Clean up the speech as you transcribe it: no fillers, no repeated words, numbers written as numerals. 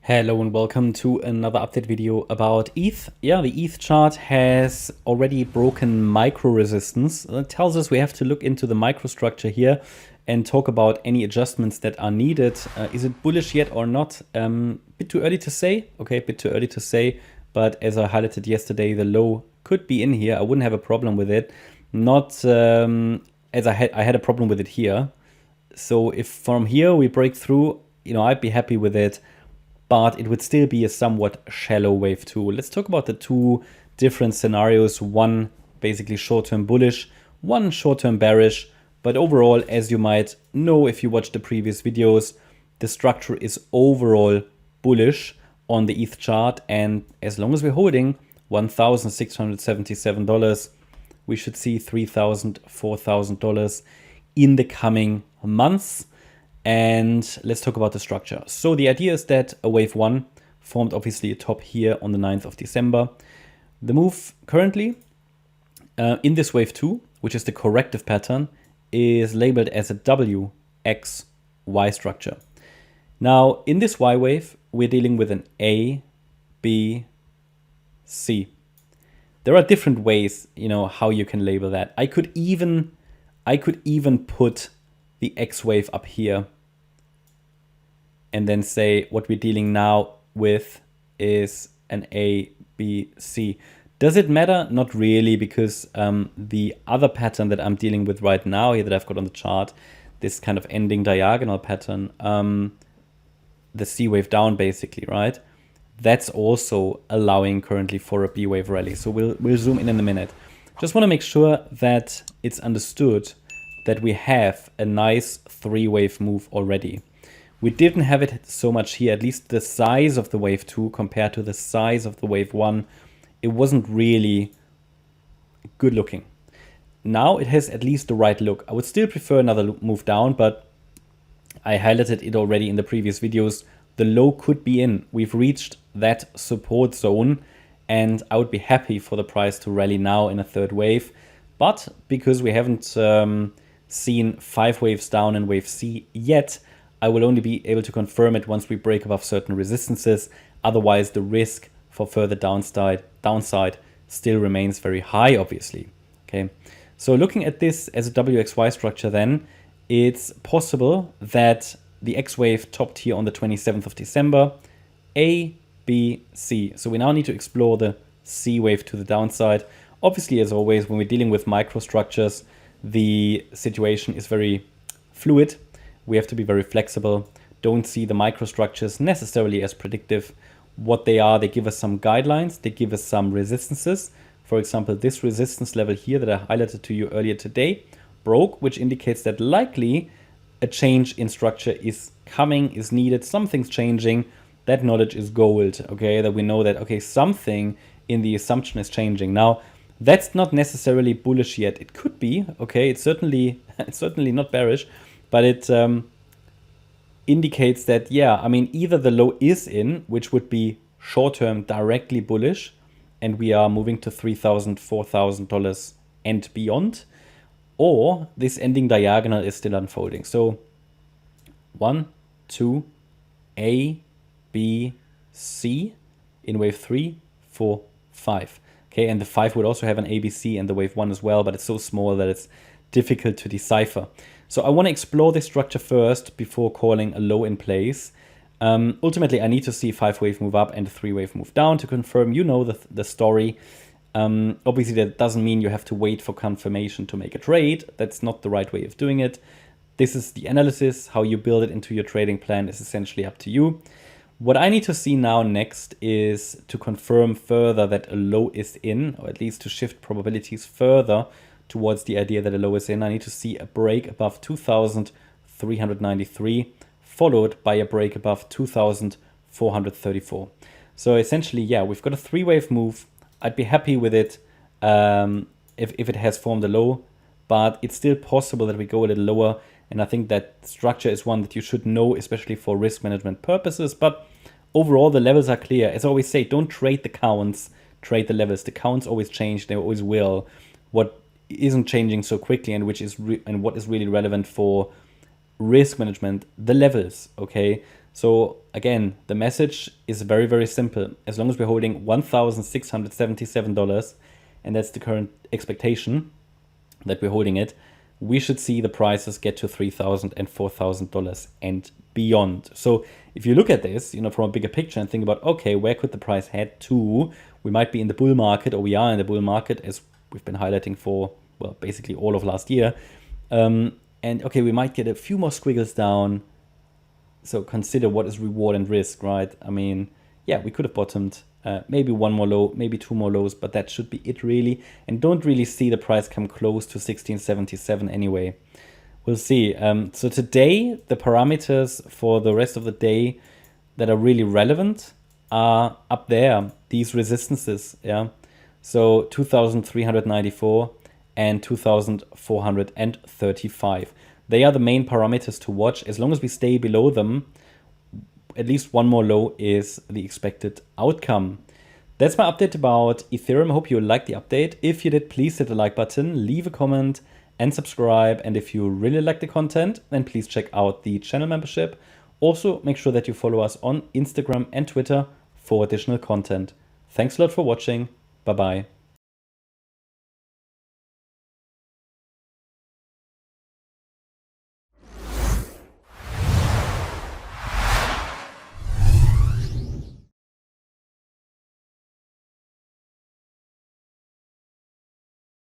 Hello and welcome to another update video about ETH. Yeah, the ETH chart has already broken micro resistance. It tells us we have to look into the microstructure here and talk about any adjustments that are needed. Is it bullish yet or not? Bit too early to say. Okay, bit too early to say. But as I highlighted yesterday, the low could be in here. I wouldn't have a problem with it. Not as I had a problem with it here. So if from here we break through, I'd be happy with it. But it would still be a somewhat shallow wave too. Let's talk about the two different scenarios. One basically short-term bullish, one short-term bearish. But overall, as you might know if you watched the previous videos, the structure is overall bullish on the ETH chart. And as long as we're holding $1,677, we should see $3,000, $4,000 in the coming months. And let's talk about the structure. So the idea is that a wave 1 formed obviously a top here on the 9th of December. The move currently in this wave 2, which is the corrective pattern, is labeled as a WXY structure. Now in this Y wave, we're dealing with an A, B, C. There are different ways, how you can label that. I could even put the X wave up here and then say what we're dealing now with is an A, B, C. Does it matter? Not really, because the other pattern that I'm dealing with right now here that I've got on the chart, this kind of ending diagonal pattern, the C wave down basically, right? That's also allowing currently for a B wave rally. So we'll zoom in a minute. Just want to make sure that it's understood that we have a nice 3-wave move already. We didn't have it so much here, at least the size of the wave 2 compared to the size of the wave 1. It wasn't really good looking. Now it has at least the right look. I would still prefer another move down, but I highlighted it already in the previous videos. The low could be in. We've reached that support zone, and I would be happy for the price to rally now in a third wave. But because we haven't seen 5 waves down in wave C yet, I will only be able to confirm it once we break above certain resistances. Otherwise, the risk for further downside still remains very high, obviously. Okay, so looking at this as a WXY structure, then it's possible that the X wave topped here on the 27th of December, A, B, C. So we now need to explore the C wave to the downside. Obviously, as always, when we're dealing with microstructures, the situation is very fluid. We have to be very flexible. Don't see the microstructures necessarily as predictive. What they are, they give us some guidelines. They give us some resistances. For example, this resistance level here that I highlighted to you earlier today broke, which indicates that likely a change in structure is coming, is needed. Something's changing. That knowledge is gold, okay? That we know that, okay, something in the assumption is changing. Now, that's not necessarily bullish yet. It could be, okay? It's certainly not bearish, but it indicates that, yeah, I mean, either the low is in, which would be short-term directly bullish, and we are moving to $3,000, $4,000 and beyond, or this ending diagonal is still unfolding. So 1, 2, A, B, C in wave 3, 4, 5. Okay, and the 5 would also have an ABC and the wave 1 as well, but it's so small that it's difficult to decipher. So I want to explore this structure first before calling a low in place. Ultimately, I need to see 5-wave move up and a 3-wave move down to confirm, the story. Obviously, that doesn't mean you have to wait for confirmation to make a trade. That's not the right way of doing it. This is the analysis. How you build it into your trading plan is essentially up to you. What I need to see now next is to confirm further that a low is in, or at least to shift probabilities further towards the idea that a low is in. I need to see a break above 2,393, followed by a break above 2,434. So essentially, yeah, we've got a 3-wave move. I'd be happy with it if it has formed a low, but it's still possible that we go a little lower. And I think that structure is one that you should know, especially for risk management purposes. But overall, the levels are clear. As I always say, don't trade the counts, trade the levels. The counts always change. They always will. What isn't changing so quickly and what is really relevant for risk management, the levels, okay? So again, the message is very, very simple. As long as we're holding $1,677, and that's the current expectation that we're holding it, we should see the prices get to $3,000 and $4,000 and beyond. So if you look at this, from a bigger picture and think about, okay, where could the price head to? We might be in the bull market, or we are in the bull market, as we've been highlighting for, well, basically all of last year. And okay, we might get a few more squiggles down. So consider what is reward and risk, right? I mean, yeah, we could have bottomed maybe one more low, maybe two more lows, but that should be it really. And don't really see the price come close to 1677 anyway. We'll see. So today, the parameters for the rest of the day that are really relevant are up there, these resistances, yeah? So 2,394 and 2,435. They are the main parameters to watch. As long as we stay below them, at least one more low is the expected outcome. That's my update about Ethereum. I hope you liked the update. If you did, please hit the like button, leave a comment, and subscribe. And if you really like the content, then please check out the channel membership. Also, make sure that you follow us on Instagram and Twitter for additional content. Thanks a lot for watching. Bye-bye.